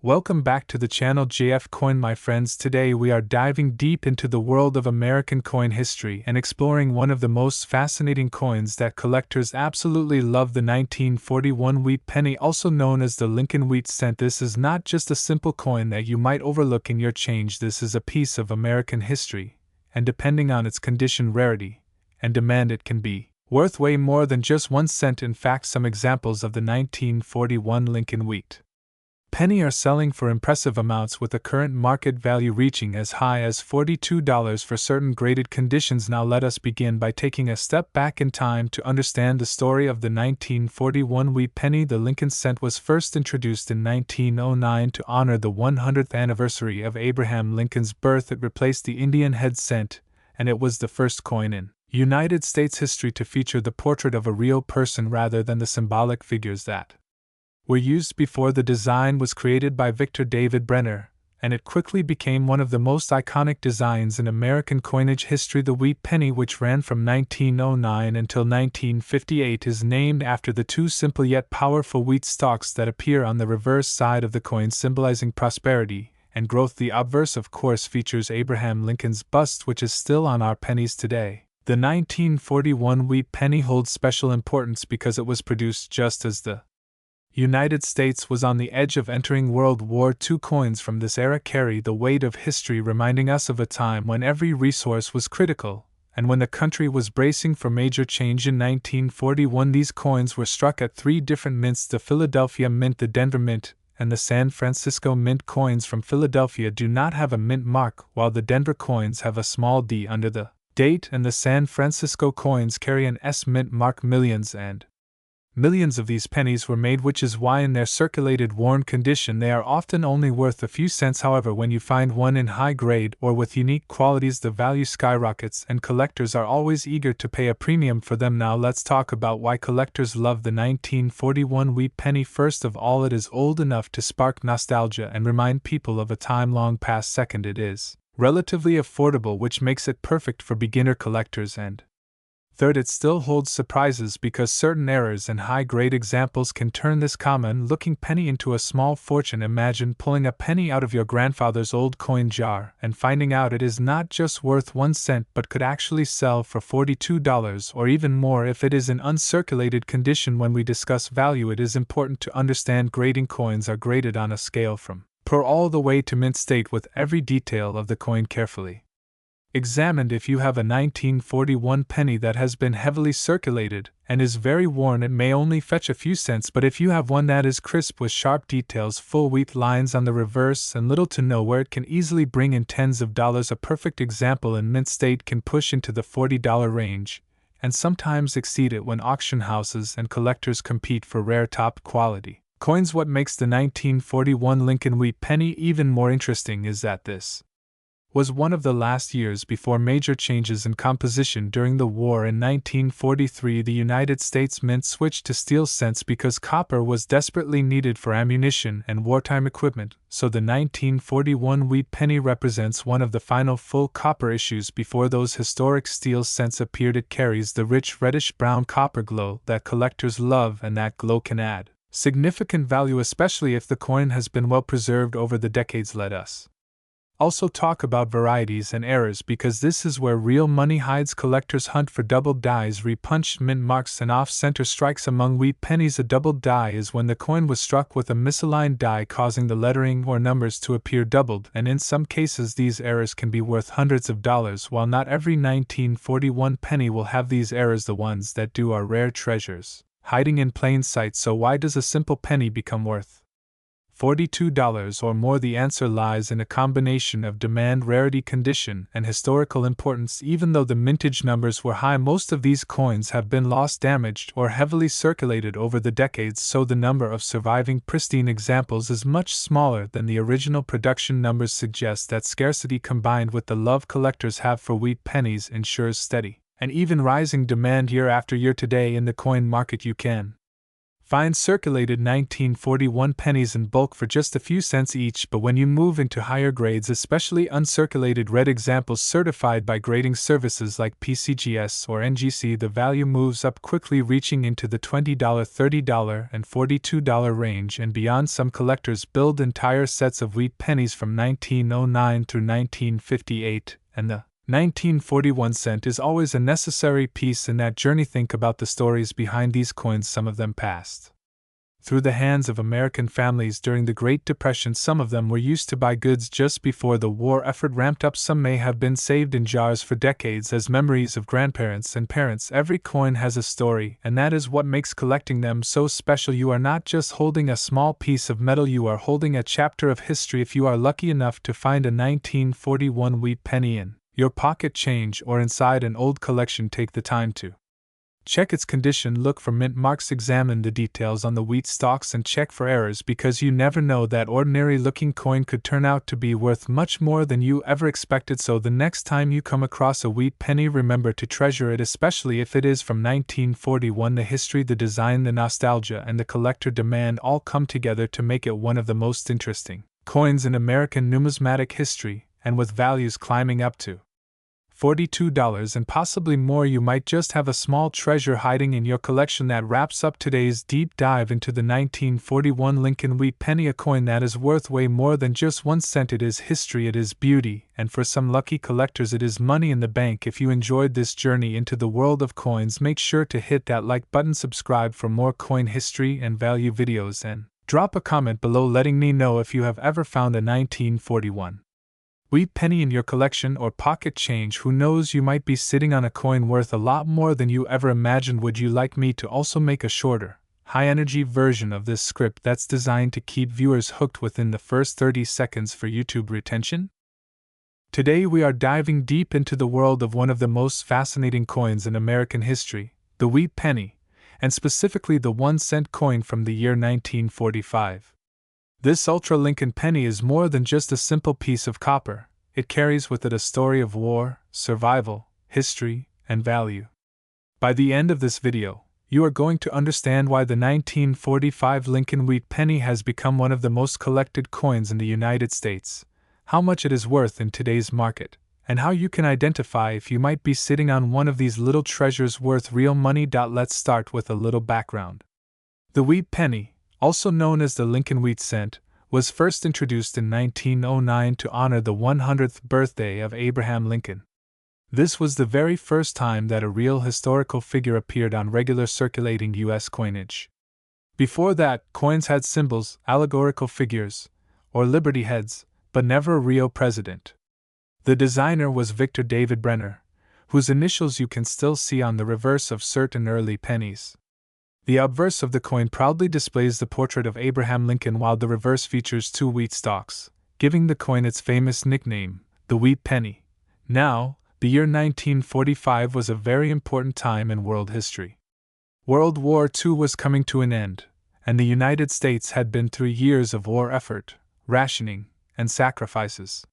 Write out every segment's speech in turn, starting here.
Welcome back to the channel JF Coin, my friends. Today we are diving deep into the world of American coin history and exploring one of the most fascinating coins that collectors absolutely love, the 1941 wheat penny, also known as the Lincoln wheat cent. This is not just a simple coin that you might overlook in your change. This is a piece of American history, and depending on its condition, rarity, and demand, it can be worth way more than just 1 cent. In fact, some examples of the 1941 Lincoln wheat penny are selling for impressive amounts, with a current market value reaching as high as $42 for certain graded conditions. Now let us begin by taking a step back in time to understand the story of the 1941 wheat penny. The Lincoln cent was first introduced in 1909 to honor the 100th anniversary of Abraham Lincoln's birth. It replaced the Indian head cent, and it was the first coin in United States history to feature the portrait of a real person rather than the symbolic figures that were used before. The design was created by Victor David Brenner, and it quickly became one of the most iconic designs in American coinage history. The wheat penny, which ran from 1909 until 1958, is named after the two simple yet powerful wheat stalks that appear on the reverse side of the coin, symbolizing prosperity and growth. The obverse, of course, features Abraham Lincoln's bust, which is still on our pennies today. The 1941 wheat penny holds special importance because it was produced just as the United States was on the edge of entering World War II. Coins from this era carry the weight of history, reminding us of a time when every resource was critical, and when the country was bracing for major change. In 1941, these coins were struck at 3 different mints: the Philadelphia Mint, the Denver Mint, and the San Francisco Mint. Coins from Philadelphia do not have a mint mark, while the Denver coins have a small d under the date, and the San Francisco coins carry an S mint mark. Millions of these pennies were made, which is why in their circulated worn condition they are often only worth a few cents. However, when you find one in high grade or with unique qualities, the value skyrockets, and collectors are always eager to pay a premium for them. Now let's talk about why collectors love the 1941 wheat penny. First of all, it is old enough to spark nostalgia and remind people of a time long past. Second, it is relatively affordable, which makes it perfect for beginner collectors, and third, it still holds surprises because certain errors and high-grade examples can turn this common-looking penny into a small fortune. Imagine pulling a penny out of your grandfather's old coin jar and finding out it is not just worth 1 cent but could actually sell for $42 or even more if it is in uncirculated condition. When we discuss value, it is important to understand grading. Coins are graded on a scale from per all the way to mint state, with every detail of the coin carefully examined. If you have a 1941 penny that has been heavily circulated and is very worn, it may only fetch a few cents, but if you have one that is crisp with sharp details, full wheat lines on the reverse, and little to no wear, it can easily bring in tens of dollars. A perfect example in mint state can push into the $40 range, and sometimes exceed it when auction houses and collectors compete for rare top quality coins. What makes the 1941 Lincoln wheat penny even more interesting is that this was one of the last years before major changes in composition. During the war in 1943, the United States Mint switched to steel cents because copper was desperately needed for ammunition and wartime equipment, so the 1941 wheat penny represents one of the final full copper issues before those historic steel cents appeared. It carries the rich reddish-brown copper glow that collectors love, and that glow can add significant value, especially if the coin has been well preserved over the decades. Let us also talk about varieties and errors, because this is where real money hides. Collectors hunt for doubled dies, repunched mint marks, and off-center strikes among wheat pennies. A doubled die is when the coin was struck with a misaligned die, causing the lettering or numbers to appear doubled, and in some cases these errors can be worth hundreds of dollars. While not every 1941 penny will have these errors, the ones that do are rare treasures, hiding in plain sight. So why does a simple penny become worth $42 or more? The answer lies in a combination of demand, rarity, condition, and historical importance. Even though the mintage numbers were high, most of these coins have been lost, damaged, or heavily circulated over the decades, so the number of surviving pristine examples is much smaller than the original production numbers suggest. That scarcity, combined with the love collectors have for wheat pennies, ensures steady and even rising demand year after year. Today in the coin market, you can Find circulated 1941 pennies in bulk for just a few cents each, but when you move into higher grades, especially uncirculated red examples certified by grading services like PCGS or NGC, the value moves up quickly, reaching into the $20, $30, and $42 range and beyond. Some collectors build entire sets of wheat pennies from 1909 through 1958, and the 1941 cent is always a necessary piece in that journey. Think about the stories behind these coins. Some of them passed through the hands of American families during the Great Depression. Some of them were used to buy goods just before the war effort ramped up. Some may have been saved in jars for decades as memories of grandparents and parents. Every coin has a story, and that is what makes collecting them so special. You are not just holding a small piece of metal, you are holding a chapter of history. If you are lucky enough to find a 1941 wheat penny in your pocket change or inside an old collection, take the time to check its condition, look for mint marks, examine the details on the wheat stalks, and check for errors, because you never know, that ordinary looking coin could turn out to be worth much more than you ever expected. So the next time you come across a wheat penny, remember to treasure it, especially if it is from 1941. The history, the design, the nostalgia, and the collector demand all come together to make it one of the most interesting coins in American numismatic history, and with values climbing up to $42 and possibly more, you might just have a small treasure hiding in your collection. That wraps up today's deep dive into the 1941 Lincoln wheat penny, a coin that is worth way more than just 1 cent. It is history, it is beauty, and for some lucky collectors, it is money in the bank. If you enjoyed this journey into the world of coins, make sure to hit that like button, subscribe for more coin history and value videos, and drop a comment below letting me know if you have ever found a 1941 wheat penny in your collection or pocket change. Who knows, you might be sitting on a coin worth a lot more than you ever imagined. Would you like me to also make a shorter, high-energy version of this script that's designed to keep viewers hooked within the first 30 seconds for YouTube retention? Today we are diving deep into the world of one of the most fascinating coins in American history, the wheat penny, and specifically the 1-cent coin from the year 1945. This Ultra Lincoln penny is more than just a simple piece of copper. It carries with it a story of war, survival, history, and value. By the end of this video, you are going to understand why the 1945 Lincoln wheat penny has become one of the most collected coins in the United States, how much it is worth in today's market, and how you can identify if you might be sitting on one of these little treasures worth real money. Let's start with a little background. The wheat penny, also known as the Lincoln wheat cent, was first introduced in 1909 to honor the 100th birthday of Abraham Lincoln. This was the very first time that a real historical figure appeared on regular circulating U.S. coinage. Before that, coins had symbols, allegorical figures, or liberty heads, but never a real president. The designer was Victor David Brenner, whose initials you can still see on the reverse of certain early pennies. The obverse of the coin proudly displays the portrait of Abraham Lincoln, while the reverse features 2 wheat stalks, giving the coin its famous nickname, the wheat penny. Now, the year 1945 was a very important time in world history. World War II was coming to an end, and the United States had been through years of war effort, rationing, and sacrifices.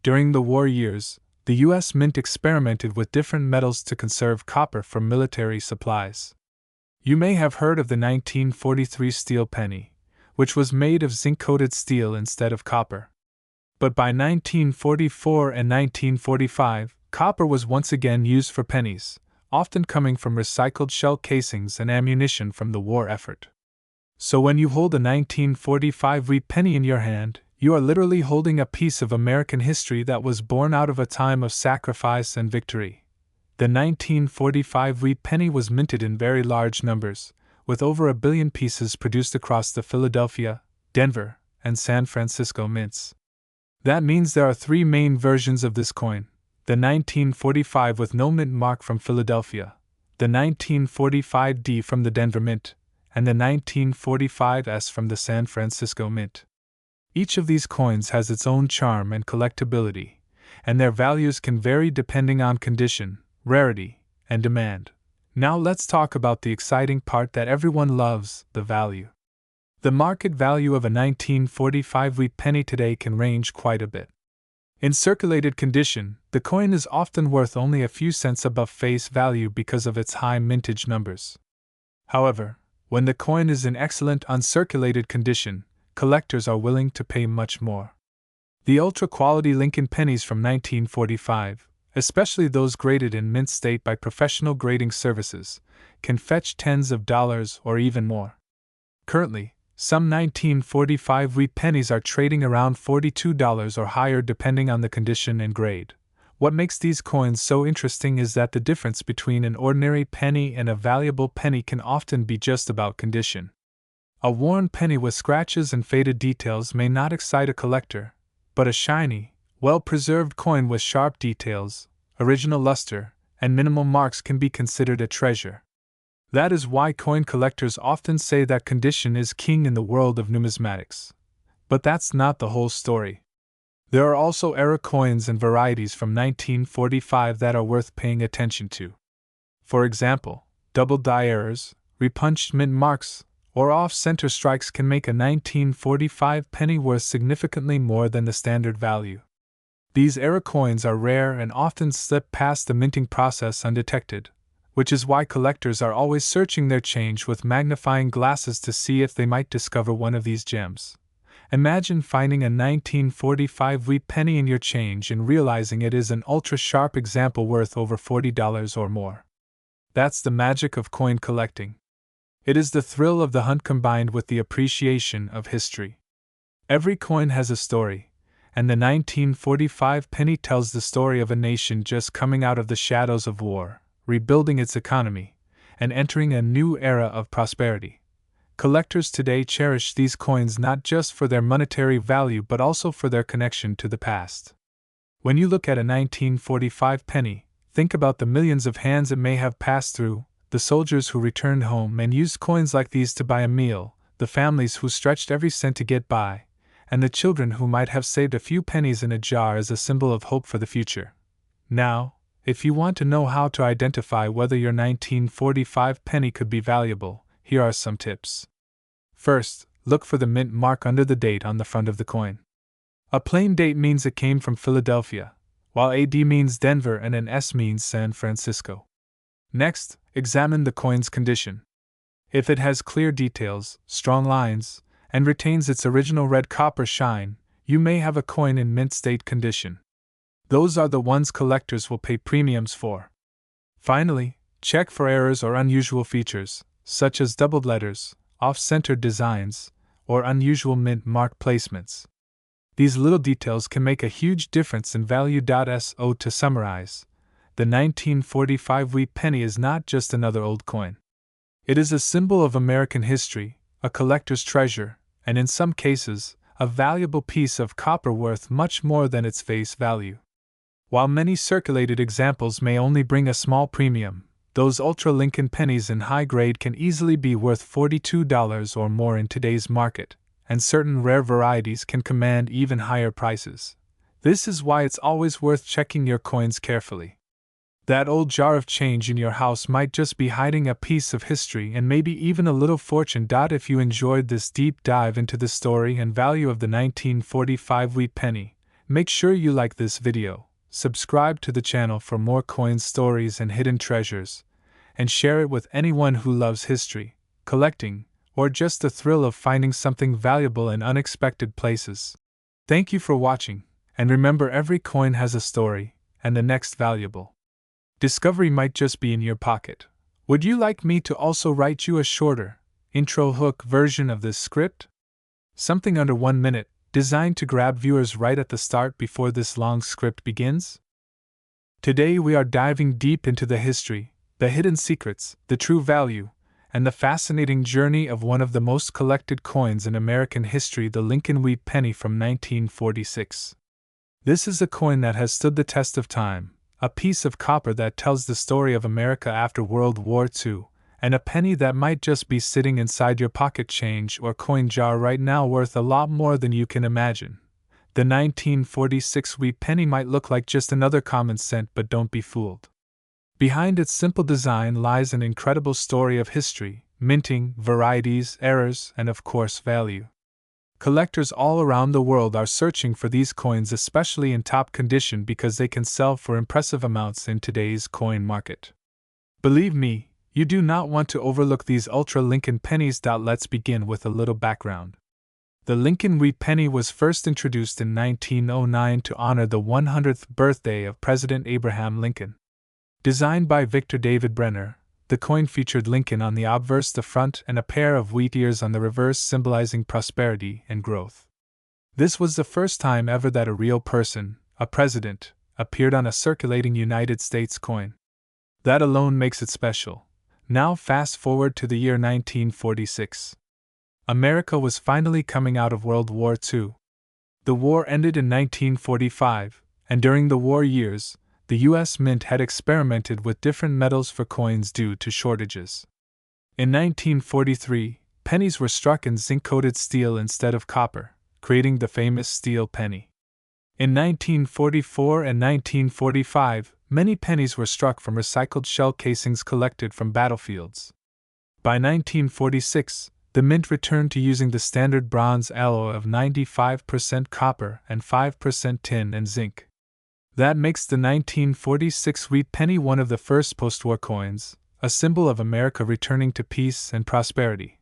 During the war years, the U.S. Mint experimented with different metals to conserve copper for military supplies. You may have heard of the 1943 steel penny, which was made of zinc-coated steel instead of copper. But by 1944 and 1945, copper was once again used for pennies, often coming from recycled shell casings and ammunition from the war effort. So when you hold a 1945 wheat penny in your hand, you are literally holding a piece of American history that was born out of a time of sacrifice and victory. The 1945 wheat penny was minted in very large numbers, with over 1 billion pieces produced across the Philadelphia, Denver, and San Francisco mints. That means there are 3 main versions of this coin: the 1945 with no mint mark from Philadelphia, the 1945D from the Denver Mint, and the 1945S from the San Francisco Mint. Each of these coins has its own charm and collectability, and their values can vary depending on condition, rarity, and demand. Now let's talk about the exciting part that everyone loves, the value. The market value of a 1945 wheat penny today can range quite a bit. In circulated condition, the coin is often worth only a few cents above face value because of its high mintage numbers. However, When the coin is in excellent uncirculated condition, collectors are willing to pay much more. The ultra-quality Lincoln pennies from 1945, especially those graded in mint state by professional grading services, can fetch tens of dollars or even more. Currently, some 1945 wheat pennies are trading around $42 or higher depending on the condition and grade. What makes these coins so interesting is that the difference between an ordinary penny and a valuable penny can often be just about condition. A worn penny with scratches and faded details may not excite a collector, but a shiny, well-preserved coin with sharp details, original luster, and minimal marks can be considered a treasure. That is why coin collectors often say that condition is king in the world of numismatics. But that's not the whole story. There are also era coins and varieties from 1945 that are worth paying attention to. For example, double die errors, repunched mint marks, or off-center strikes can make a 1945 penny worth significantly more than the standard value. These era coins are rare and often slip past the minting process undetected, which is why collectors are always searching their change with magnifying glasses to see if they might discover one of these gems. Imagine finding a 1945 wheat penny in your change and realizing it is an ultra-sharp example worth over $40 or more. That's the magic of coin collecting. It is the thrill of the hunt combined with the appreciation of history. Every coin has a story, and the 1945 penny tells the story of a nation just coming out of the shadows of war, rebuilding its economy, and entering a new era of prosperity. Collectors today cherish these coins not just for their monetary value but also for their connection to the past. When you look at a 1945 penny, think about the millions of hands it may have passed through, the soldiers who returned home and used coins like these to buy a meal, the families who stretched every cent to get by, and the children who might have saved a few pennies in a jar as a symbol of hope for the future. Now, if you want to know how to identify whether your 1945 penny could be valuable, here are some tips. First, look for the mint mark under the date on the front of the coin. A plain date means it came from Philadelphia, while a D means Denver and an S means San Francisco. Next, examine the coin's condition. If it has clear details, strong lines, and retains its original red copper shine, you may have a coin in mint state condition. Those are the ones collectors will pay premiums for. Finally, check for errors or unusual features, such as doubled letters, off-centered designs, or unusual mint mark placements. These little details can make a huge difference in value. So to summarize, the 1945 wheat penny is not just another old coin. It is a symbol of American history, a collector's treasure, and in some cases, a valuable piece of copper worth much more than its face value. While many circulated examples may only bring a small premium, those Ultra Lincoln pennies in high grade can easily be worth $42 or more in today's market, and certain rare varieties can command even higher prices. This is why it's always worth checking your coins carefully. That old jar of change in your house might just be hiding a piece of history and maybe even a little fortune. If you enjoyed this deep dive into the story and value of the 1945 wheat penny, make sure you like this video, subscribe to the channel for more coin stories and hidden treasures, and share it with anyone who loves history, collecting, or just the thrill of finding something valuable in unexpected places. Thank you for watching, and remember, every coin has a story, and the next valuable discovery might just be in your pocket. Would you like me to also write you a shorter, intro hook version of this script? Something under 1 minute, designed to grab viewers right at the start before this long script begins? Today we are diving deep into the history, the hidden secrets, the true value, and the fascinating journey of one of the most collected coins in American history, the Lincoln wheat penny from 1946. This is a coin that has stood the test of time, a piece of copper that tells the story of America after World War II, and a penny that might just be sitting inside your pocket change or coin jar right now, worth a lot more than you can imagine. The 1946 wheat penny might look like just another common cent, but don't be fooled. Behind its simple design lies an incredible story of history, minting, varieties, errors, and of course value. Collectors all around the world are searching for these coins, especially in top condition, because they can sell for impressive amounts in today's coin market. Believe me, You do not want to overlook these ultra Lincoln pennies. Let's begin with a little background. The Lincoln wheat penny was first introduced in 1909 to honor the 100th birthday of President Abraham Lincoln. Designed by Victor David Brenner, the coin featured Lincoln on the obverse, the front, and a pair of wheat ears on the reverse, symbolizing prosperity and growth. This was the first time ever that a real person, a president, appeared on a circulating United States coin. That alone makes it special. Now fast forward to the year 1946. America was finally coming out of World War II. The war ended in 1945, and during the war years, the U.S. Mint had experimented with different metals for coins due to shortages. In 1943, pennies were struck in zinc-coated steel instead of copper, creating the famous steel penny. In 1944 and 1945, many pennies were struck from recycled shell casings collected from battlefields. By 1946, the Mint returned to using the standard bronze alloy of 95% copper and 5% tin and zinc. That makes the 1946 wheat penny one of the first post-war coins, a symbol of America returning to peace and prosperity.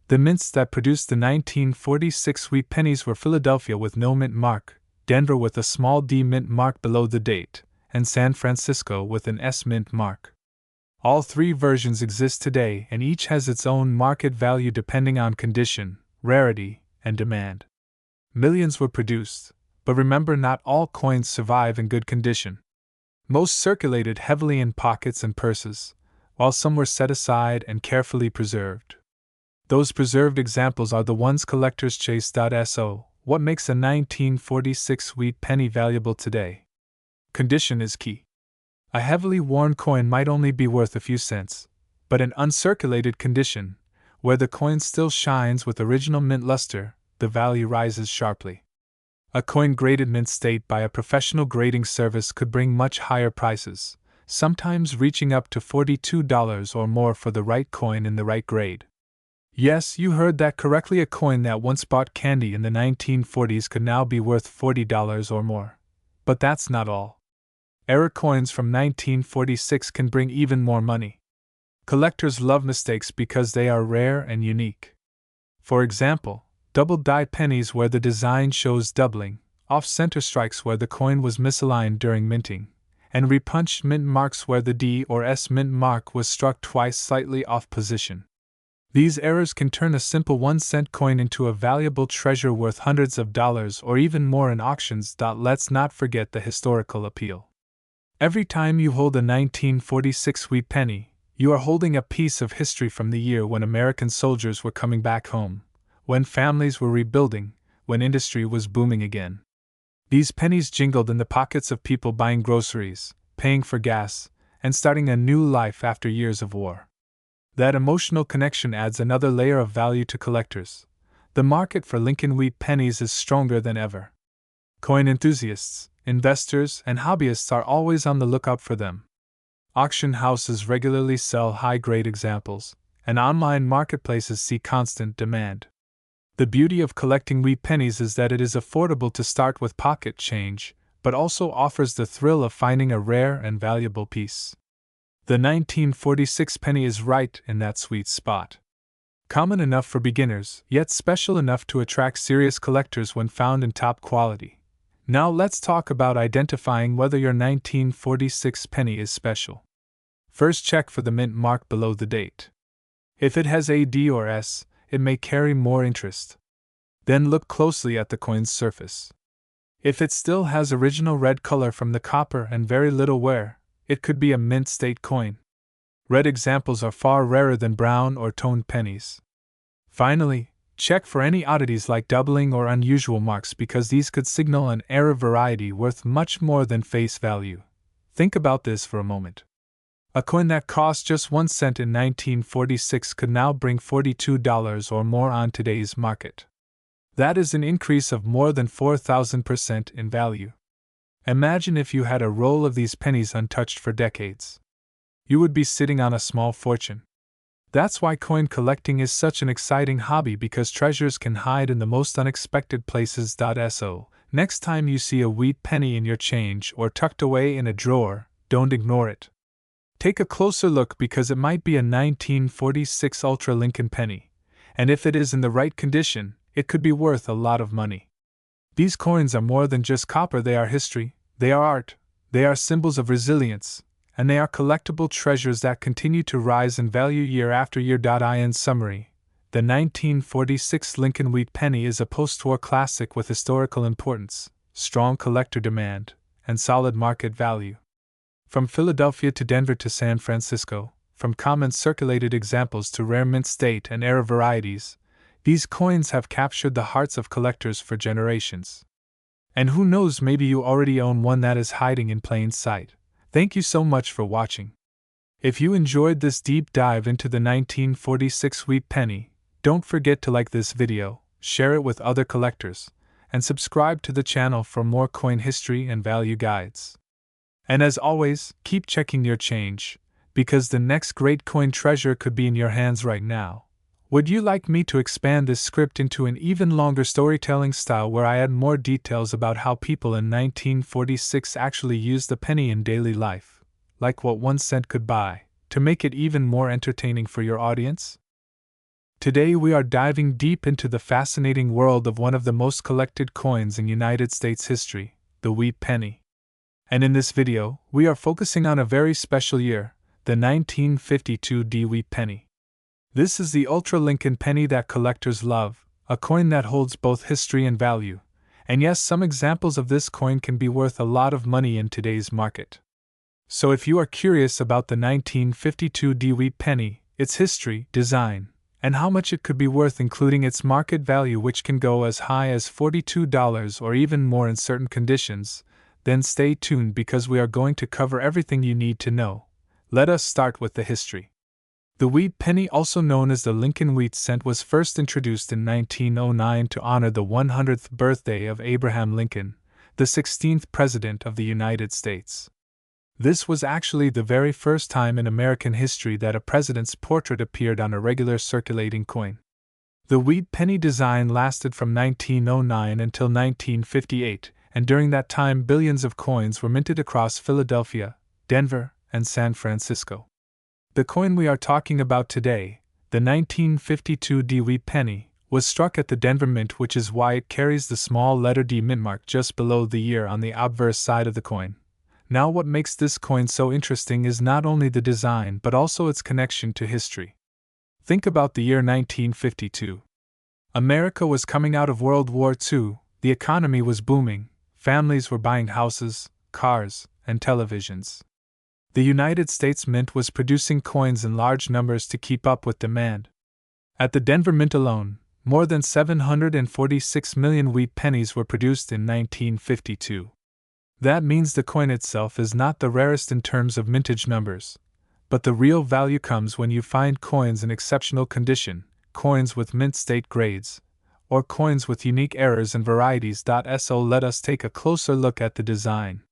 The mints that produced the 1946 wheat pennies were Philadelphia with no mint mark, Denver with a small d mint mark below the date, and San Francisco with an S mint mark. All three versions exist today, and each has its own market value depending on condition, rarity, and demand. Millions were produced, but remember, not all coins survive in good condition. Most circulated heavily in pockets and purses, while some were set aside and carefully preserved. Those preserved examples are the ones collectors chase. So, what makes a 1946 wheat penny valuable today? Condition is key. A heavily worn coin might only be worth a few cents, but in uncirculated condition, where the coin still shines with original mint luster, the value rises sharply. A coin graded mint state by a professional grading service could bring much higher prices, sometimes reaching up to $42 or more for the right coin in the right grade. Yes, you heard that correctly. A coin that once bought candy in the 1940s could now be worth $40 or more. But that's not all. Error coins from 1946 can bring even more money. Collectors love mistakes because they are rare and unique. For example, double-die pennies where the design shows doubling, off-center strikes where the coin was misaligned during minting, and repunched mint marks where the D or S mint mark was struck twice slightly off position. These errors can turn a simple 1-cent coin into a valuable treasure worth hundreds of dollars or even more in auctions. Let's not forget the historical appeal. Every time you hold a 1946 wheat penny, you are holding a piece of history from the year when American soldiers were coming back home, when families were rebuilding, when industry was booming again. These pennies jingled in the pockets of people buying groceries, paying for gas, and starting a new life after years of war. That emotional connection adds another layer of value to collectors. The market for Lincoln wheat pennies is stronger than ever. Coin enthusiasts, investors, and hobbyists are always on the lookout for them. Auction houses regularly sell high-grade examples, and online marketplaces see constant demand. The beauty of collecting wheat pennies is that it is affordable to start with pocket change, but also offers the thrill of finding a rare and valuable piece. The 1946 penny is right in that sweet spot. Common enough for beginners, yet special enough to attract serious collectors when found in top quality. Now let's talk about identifying whether your 1946 penny is special. First, check for the mint mark below the date. If it has a D or S, it may carry more interest. Then look closely at the coin's surface. If it still has original red color from the copper and very little wear, it could be a mint state coin. Red examples are far rarer than brown or toned pennies. Finally, check for any oddities like doubling or unusual marks because these could signal an error variety worth much more than face value. Think about this for a moment. A coin that cost just 1 cent in 1946 could now bring $42 or more on today's market. That is an increase of more than 4,000% in value. Imagine if you had a roll of these pennies untouched for decades. You would be sitting on a small fortune. That's why coin collecting is such an exciting hobby, because treasures can hide in the most unexpected places. So, next time you see a wheat penny in your change or tucked away in a drawer, don't ignore it. Take a closer look because it might be a 1946 Ultra Lincoln penny, and if it is in the right condition, it could be worth a lot of money. These coins are more than just copper, they are history, they are art, they are symbols of resilience, and they are collectible treasures that continue to rise in value year after year. In summary, the 1946 Lincoln wheat penny is a post-war classic with historical importance, strong collector demand, and solid market value. From Philadelphia to Denver to San Francisco, from common circulated examples to rare mint state and era varieties, these coins have captured the hearts of collectors for generations. And who knows, maybe you already own one that is hiding in plain sight. Thank you so much for watching. If you enjoyed this deep dive into the 1946 wheat penny, don't forget to like this video, share it with other collectors, and subscribe to the channel for more coin history and value guides. And as always, keep checking your change, because the next great coin treasure could be in your hands right now. Would you like me to expand this script into an even longer storytelling style where I add more details about how people in 1946 actually used the penny in daily life, like what 1 cent could buy, to make it even more entertaining for your audience? Today we are diving deep into the fascinating world of one of the most collected coins in United States history, the wheat penny. And in this video, we are focusing on a very special year, the 1952 wheat penny. This is the Ultra Lincoln penny that collectors love, a coin that holds both history and value. And yes, some examples of this coin can be worth a lot of money in today's market. So if you are curious about the 1952 wheat penny, its history, design, and how much it could be worth, including its market value, which can go as high as $42 or even more in certain conditions, then stay tuned because we are going to cover everything you need to know. Let us start with the history. The wheat penny, also known as the Lincoln wheat cent, was first introduced in 1909 to honor the 100th birthday of Abraham Lincoln, the 16th President of the United States. This was actually the very first time in American history that a president's portrait appeared on a regular circulating coin. The wheat penny design lasted from 1909 until 1958, and during that time billions of coins were minted across Philadelphia, Denver, and San Francisco. The coin we are talking about today, the 1952 wheat penny, was struck at the Denver Mint, which is why it carries the small letter D mint mark just below the year on the obverse side of the coin. Now, what makes this coin so interesting is not only the design but also its connection to history. Think about the year 1952. America was coming out of World War II, the economy was booming, families were buying houses, cars, and televisions. The United States Mint was producing coins in large numbers to keep up with demand. At the Denver Mint alone, more than 746 million wheat pennies were produced in 1952. That means the coin itself is not the rarest in terms of mintage numbers, but the real value comes when you find coins in exceptional condition, coins with mint state grades, or coins with unique errors and varieties. So let us take a closer look at the design.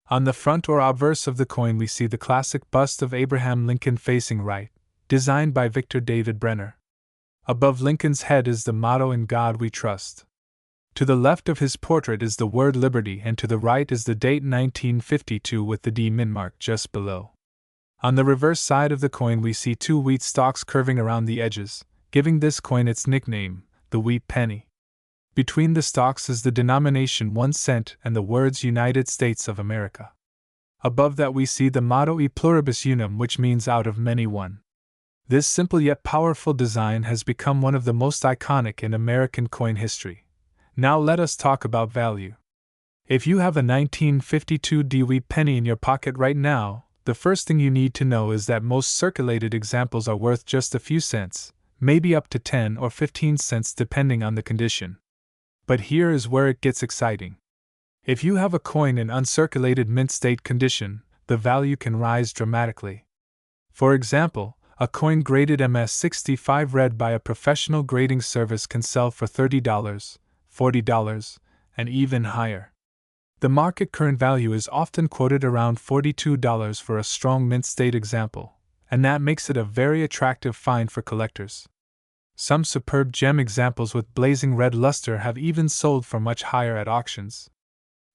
On the front or obverse of the coin we see the classic bust of Abraham Lincoln facing right, designed by Victor David Brenner. Above Lincoln's head is the motto "In God We Trust." To the left of his portrait is the word Liberty, and to the right is the date 1952 with the D mint mark just below. On the reverse side of the coin we see two wheat stalks curving around the edges, giving this coin its nickname, the wheat penny. Between the stalks is the denomination 1 cent and the words United States of America. Above that we see the motto E pluribus unum, which means out of many one. This simple yet powerful design has become one of the most iconic in American coin history. Now let us talk about value. If you have a 1952 wheat penny in your pocket right now, the first thing you need to know is that most circulated examples are worth just a few cents, maybe up to 10 or 15 cents depending on the condition. But here is where it gets exciting. If you have a coin in uncirculated mint state condition, the value can rise dramatically. For example, a coin graded MS-65 read by a professional grading service can sell for $30, $40, and even higher. The market current value is often quoted around $42 for a strong mint state example, and that makes it a very attractive find for collectors. Some superb gem examples with blazing red luster have even sold for much higher at auctions.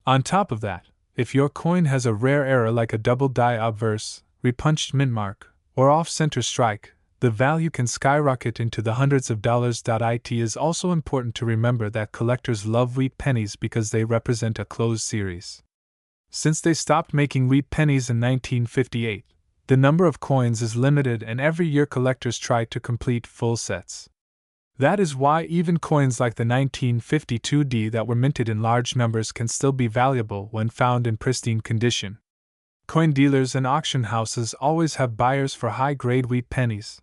On top of that, if your coin has a rare error like a double die obverse, repunched mint mark, or off-center strike, the value can skyrocket into the hundreds of dollars. It is also important to remember that collectors love wheat pennies because they represent a closed series. Since they stopped making wheat pennies in 1958, the number of coins is limited and every year collectors try to complete full sets. That is why even coins like the 1952D that were minted in large numbers can still be valuable when found in pristine condition. Coin dealers and auction houses always have buyers for high-grade wheat pennies.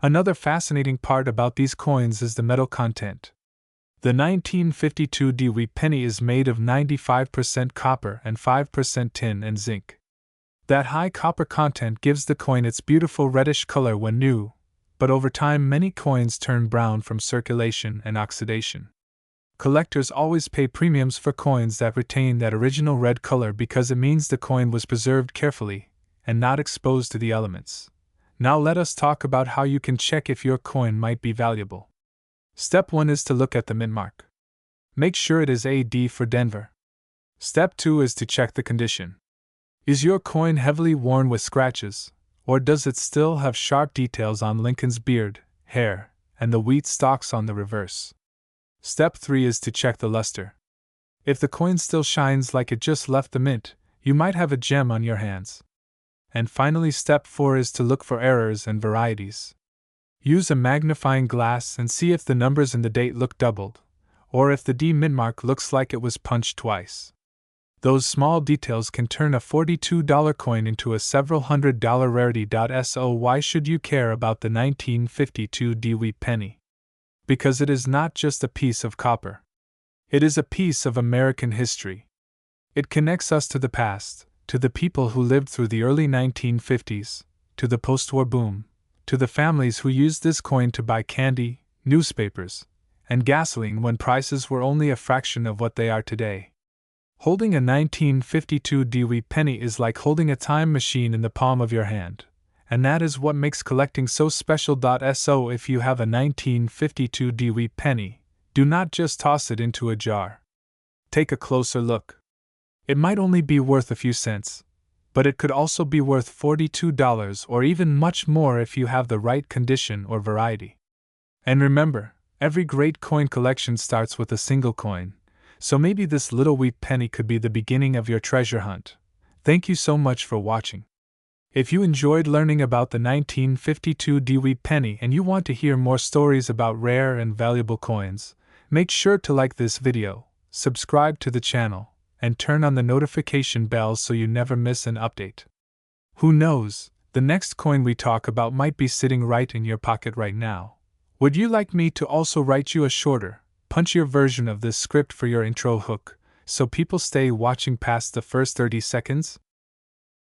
Another fascinating part about these coins is the metal content. The 1952D wheat penny is made of 95% copper and 5% tin and zinc. That high copper content gives the coin its beautiful reddish color when new, but over time many coins turn brown from circulation and oxidation. Collectors always pay premiums for coins that retain that original red color because it means the coin was preserved carefully and not exposed to the elements. Now let us talk about how you can check if your coin might be valuable. Step 1 is to look at the mint mark. Make sure it is AD for Denver. Step 2 is to check the condition. Is your coin heavily worn with scratches, or does it still have sharp details on Lincoln's beard, hair, and the wheat stalks on the reverse? Step 3 is to check the luster. If the coin still shines like it just left the mint, you might have a gem on your hands. And finally, step 4 is to look for errors and varieties. Use a magnifying glass and see if the numbers and the date look doubled, or if the D mint mark looks like it was punched twice. Those small details can turn a $42 coin into a several $100 rarity. So why should you care about the 1952D wheat penny? Because it is not just a piece of copper. It is a piece of American history. It connects us to the past, to the people who lived through the early 1950s, to the post-war boom, to the families who used this coin to buy candy, newspapers, and gasoline when prices were only a fraction of what they are today. Holding a 1952D wheat penny is like holding a time machine in the palm of your hand, and that is what makes collecting so special. So if you have a 1952D wheat penny, do not just toss it into a jar. Take a closer look. It might only be worth a few cents, but it could also be worth $42 or even much more if you have the right condition or variety. And remember, every great coin collection starts with a single coin. So maybe this little wheat penny could be the beginning of your treasure hunt. Thank you so much for watching. If you enjoyed learning about the 1952D wheat penny and you want to hear more stories about rare and valuable coins, make sure to like this video, subscribe to the channel, and turn on the notification bell so you never miss an update. Who knows, the next coin we talk about might be sitting right in your pocket right now. Would you like me to also write you a shorter, punchier version of this script for your intro hook, so people stay watching past the first 30 seconds?